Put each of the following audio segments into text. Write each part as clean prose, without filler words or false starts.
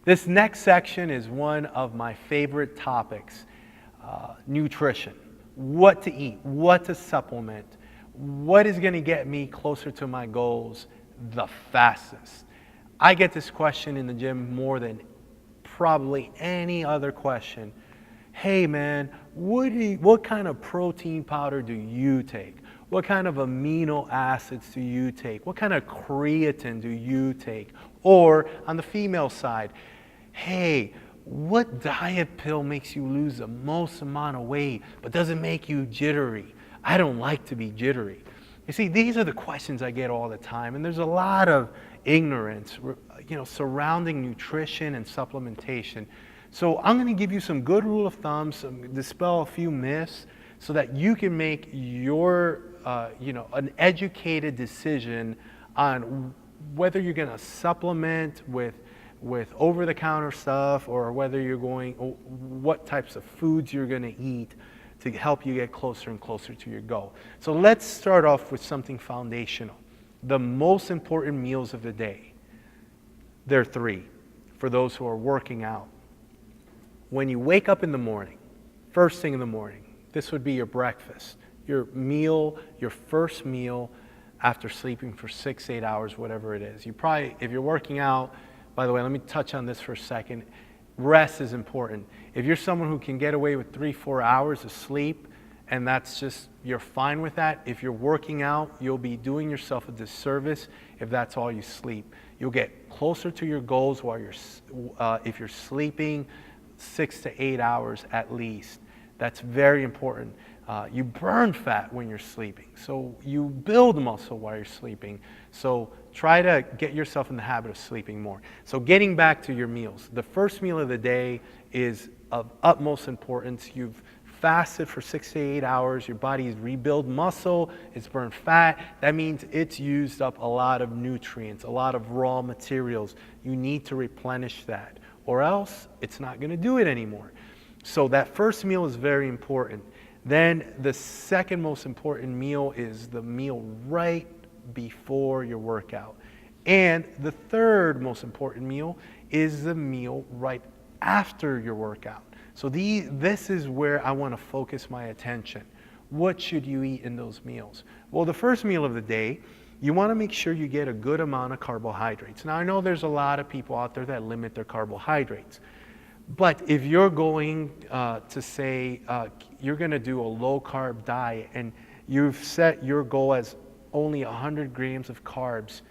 This next section is one of my favorite topics, nutrition. What to eat, what to supplement, what is going to get me closer to my goals the fastest. I get this question in the gym more than probably any other question. Hey man, what kind of protein powder do you take? What kind of amino acids do you take? What kind of creatine do you take? Or on the female side, hey, what diet pill makes you lose the most amount of weight but doesn't make you jittery? I don't like to be jittery. You see, these are the questions I get all the time, and there's a lot of ignorance, surrounding nutrition and supplementation. So I'm going to give you some good rule of thumb, dispel a few myths, so that you can make your, an educated decision on whether you're going to supplement with over-the-counter stuff, or whether what types of foods you're going to eat to help you get closer and closer to your goal. So let's start off with something foundational. The most important meals of the day. There are three for those who are working out. When you wake up in the morning, first thing in the morning, this would be your breakfast, your meal, your first meal after sleeping for 6-8 hours, whatever it is. You probably, if you're working out, by the way, let me touch on this for a second. Rest is important. If you're someone who can get away with 3-4 hours of sleep, and that's just, you're fine with that. If you're working out, you'll be doing yourself a disservice if that's all you sleep. You'll get closer to your goals while if you're sleeping 6 to 8 hours at least. That's very important. You burn fat when you're sleeping, so you build muscle while you're sleeping. So try to get yourself in the habit of sleeping more. So getting back to your meals, the first meal of the day is of utmost importance. You've fasted for 6 to 8 hours, your body's rebuild muscle, it's burned fat. That means it's used up a lot of nutrients, a lot of raw materials. You need to replenish that, or else it's not going to do it anymore. So that first meal is very important. Then the second most important meal is the meal right before your workout. And the third most important meal is the meal right after your workout. So this is where I want to focus my attention. What should you eat in those meals? Well, the first meal of the day, you want to make sure you get a good amount of carbohydrates. Now, I know there's a lot of people out there that limit their carbohydrates. But if you're going to say you're going to do a low-carb diet and you've set your goal as only 100 grams of carbs,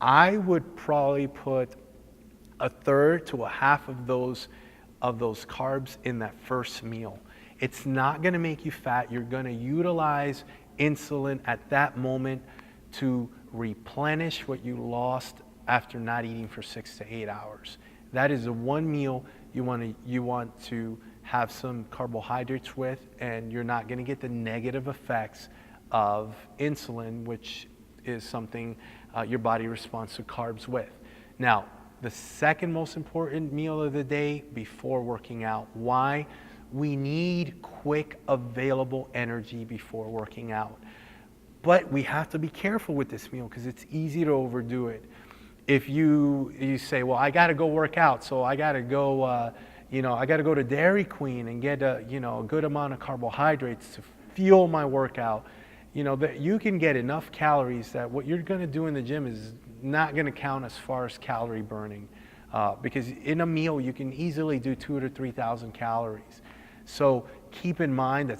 I would probably put a third to a half of those carbs in that first meal. It's not going to make you fat. You're going to utilize insulin at that moment to replenish what you lost after not eating for 6 to 8 hours. That is the one meal you want to have some carbohydrates with, and you're not going to get the negative effects of insulin, which is something your body responds to carbs with. Now, the second most important meal of the day before working out. Why? We need quick available energy before working out. But we have to be careful with this meal because it's easy to overdo it. If you say, well, I got to go work out, so I got to go, I got to go to Dairy Queen and get a good amount of carbohydrates to fuel my workout. That you can get enough calories that what you're going to do in the gym is not going to count as far as calorie burning, because in a meal you can easily do 2,000 to 3,000 calories. So keep in mind that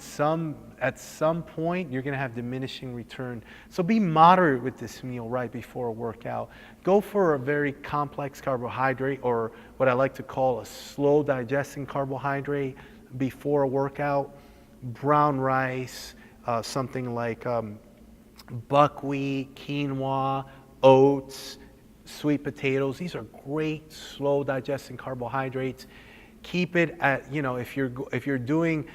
at some point you're going to have diminishing return. So be moderate with this meal right before a workout. Go for a very complex carbohydrate, or what I like to call a slow digesting carbohydrate before a workout. Brown rice, something like buckwheat, quinoa, oats, sweet potatoes. These are great slow digesting carbohydrates. Keep it at, if you're doing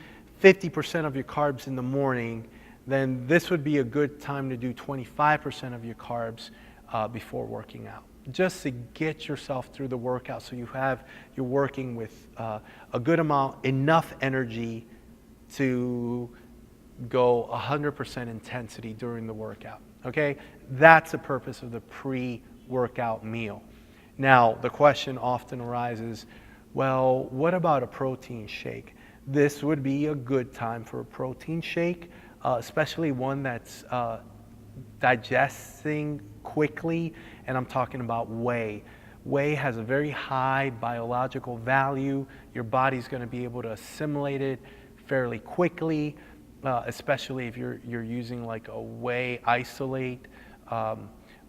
50% of your carbs in the morning, then this would be a good time to do 25% of your carbs before working out, just to get yourself through the workout, so you're working with a good amount, enough energy to go 100% intensity during the workout. Okay, that's the purpose of the pre-workout meal. Now, the question often arises, well, what about a protein shake? This would be a good time for a protein shake, especially one that's digesting quickly, and I'm talking about whey. Whey has a very high biological value. Your body's going to be able to assimilate it fairly quickly, especially if you're using like a whey isolate.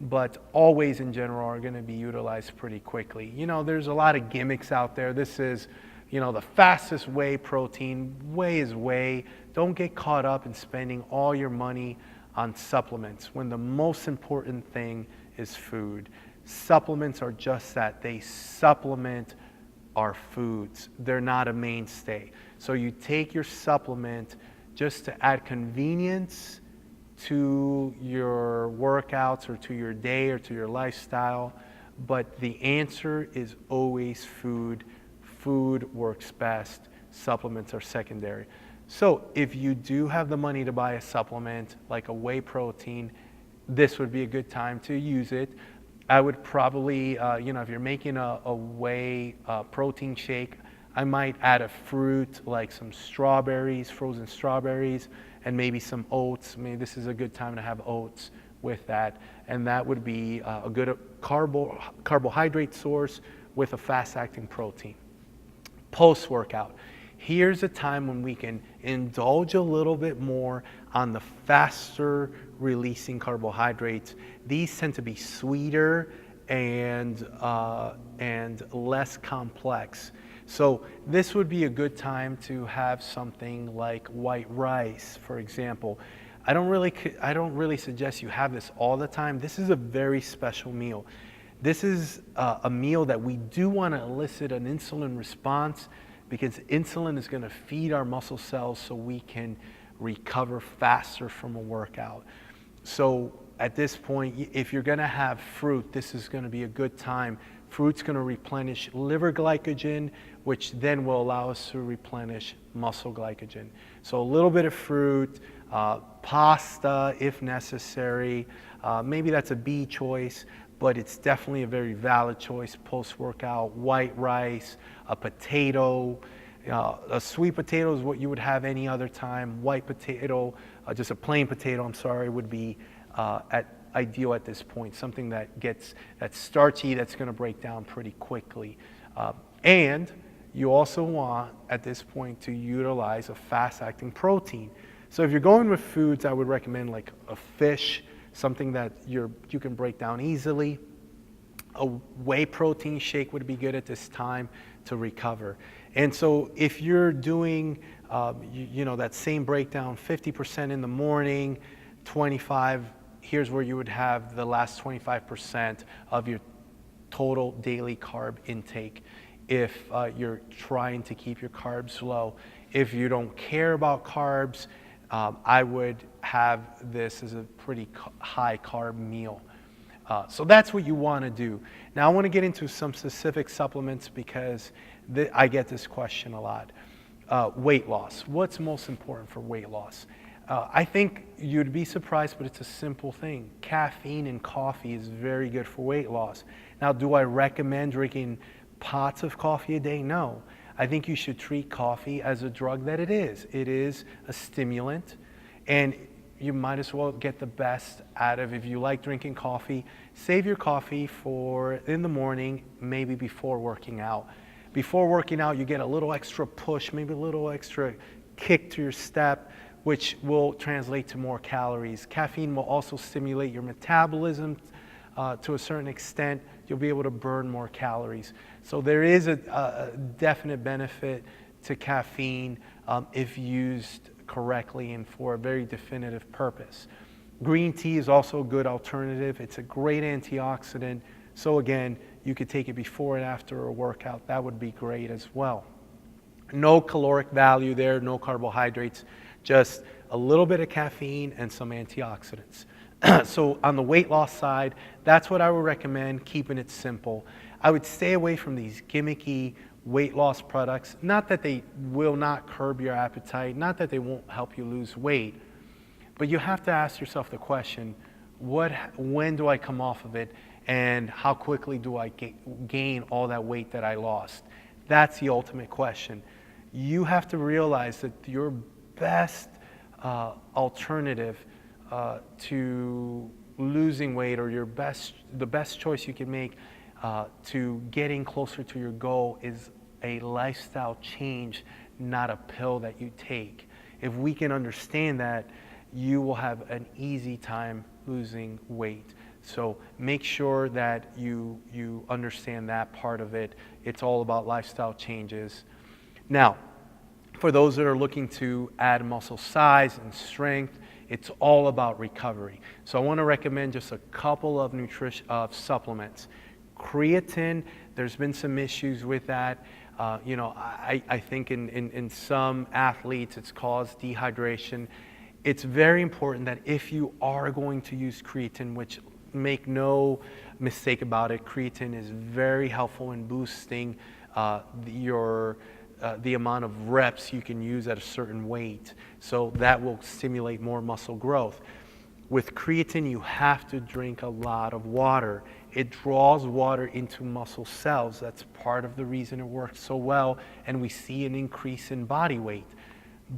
But all wheys in general are going to be utilized pretty quickly. You know, there's a lot of gimmicks out there. This is, you know, the fastest whey protein. Whey is whey. Don't get caught up in spending all your money on supplements when the most important thing is food. Supplements are just that. They supplement our foods. They're not a mainstay. So you take your supplement just to add convenience to your workouts or to your day or to your lifestyle, but the answer is always food. Food works best. Supplements are secondary. So if you do have the money to buy a supplement like a whey protein, this would be a good time to use it. I would probably, you know, if you're making a whey protein shake, I might add a fruit like some strawberries, frozen strawberries, and maybe some oats. Maybe this is a good time to have oats with that. And that would be a good carbohydrate source with a fast-acting protein. Post-workout, here's a time when we can indulge a little bit more on the faster releasing carbohydrates. These tend to be sweeter and less complex. So this would be a good time to have something like white rice, for example. I don't really suggest you have this all the time. This is a very special meal. This is a meal that we do want to elicit an insulin response, because insulin is going to feed our muscle cells so we can recover faster from a workout. So at this point, if you're going to have fruit, this is going to be a good time. Fruit's going to replenish liver glycogen, which then will allow us to replenish muscle glycogen. So a little bit of fruit, pasta if necessary. Maybe that's a B choice, but it's definitely a very valid choice post-workout. White rice, a potato. A sweet potato is what you would have any other time. White potato, just a plain potato, I'm sorry, would be ideal at this point. Something that's starchy, that's going to break down pretty quickly. And you also want, at this point, to utilize a fast-acting protein. So if you're going with foods, I would recommend like a fish, something that you can break down easily. A whey protein shake would be good at this time to recover. And so if you're doing, you know, that same breakdown, 50% in the morning, 25, here's where you would have the last 25% of your total daily carb intake. If you're trying to keep your carbs low. If you don't care about carbs, I would have this as a pretty high carb meal. So that's what you want to do. Now I want to get into some specific supplements because I get this question a lot. Weight loss. What's most important for weight loss? I think you'd be surprised, but it's a simple thing. Caffeine in coffee is very good for weight loss. Now, do I recommend drinking pots of coffee a day? No. I think you should treat coffee as a drug that it is. It is a stimulant, and you might as well get the best out of. If you like drinking coffee, save your coffee for in the morning, maybe before working out. Before working out, you get a little extra push, maybe a little extra kick to your step, which will translate to more calories. Caffeine will also stimulate your metabolism to a certain extent. You'll be able to burn more calories. So there is a definite benefit to caffeine if used correctly and for a very definitive purpose. Green tea is also a good alternative. It's a great antioxidant. So again, you could take it before and after a workout. That would be great as well. No caloric value there, no carbohydrates, just a little bit of caffeine and some antioxidants. So on the weight loss side, that's what I would recommend, keeping it simple. I would stay away from these gimmicky weight loss products. Not that they will not curb your appetite, not that they won't help you lose weight, but you have to ask yourself the question, when do I come off of it? and how quickly do I gain all that weight that I lost? That's the ultimate question. You have to realize that your best alternative to losing weight, or the best choice you can make to getting closer to your goal, is a lifestyle change, not a pill that you take. If we can understand that, you will have an easy time losing weight. So make sure that you understand that part of it. It's all about lifestyle changes. Now, for those that are looking to add muscle size and strength, it's all about recovery. So I want to recommend just a couple of supplements. Creatine, there's been some issues with that. I think in some athletes it's caused dehydration. It's very important that if you are going to use creatine, which, make no mistake about it, creatine is very helpful in boosting the amount of reps you can use at a certain weight. So that will stimulate more muscle growth. With creatine, you have to drink a lot of water. It draws water into muscle cells. That's part of the reason it works so well, and we see an increase in body weight.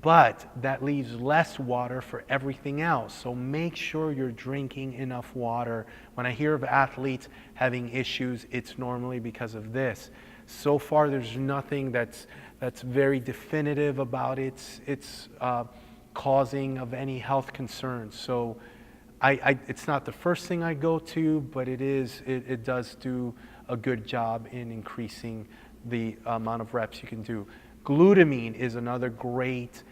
But that leaves less water for everything else. So make sure you're drinking enough water. When I hear of athletes having issues, it's normally because of this. So far, there's nothing that's very definitive about its causing of any health concerns. So it's not the first thing I go to, but it does do a good job in increasing the amount of reps you can do. Glutamine is another great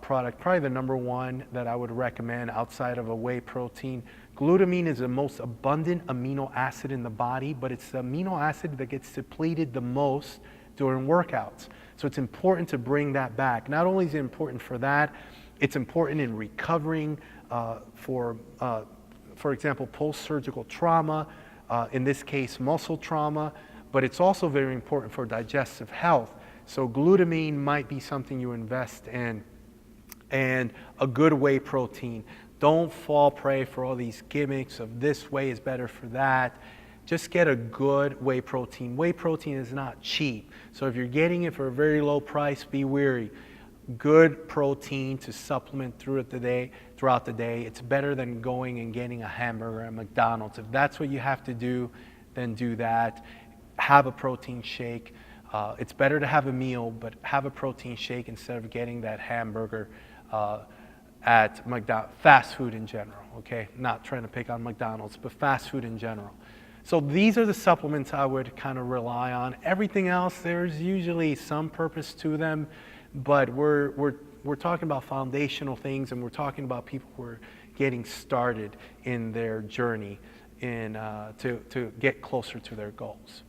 product, probably the number one that I would recommend outside of a whey protein. Glutamine is the most abundant amino acid in the body, but it's the amino acid that gets depleted the most during workouts. So it's important to bring that back. Not only is it important for that, it's important in recovering for example, post-surgical trauma, in this case, muscle trauma, but it's also very important for digestive health. So glutamine might be something you invest in, and a good whey protein. Don't fall prey for all these gimmicks of this whey is better for that. Just get a good whey protein. Whey protein is not cheap. So if you're getting it for a very low price, be wary. Good protein to supplement throughout the day. It's better than going and getting a hamburger at McDonald's. If that's what you have to do, then do that. Have a protein shake. It's better to have a meal, but have a protein shake instead of getting that hamburger at McDonald's. Fast food in general, okay? Not trying to pick on McDonald's, but fast food in general. So these are the supplements I would kind of rely on. Everything else, there's usually some purpose to them, but we're talking about foundational things, and we're talking about people who are getting started in their journey to get closer to their goals.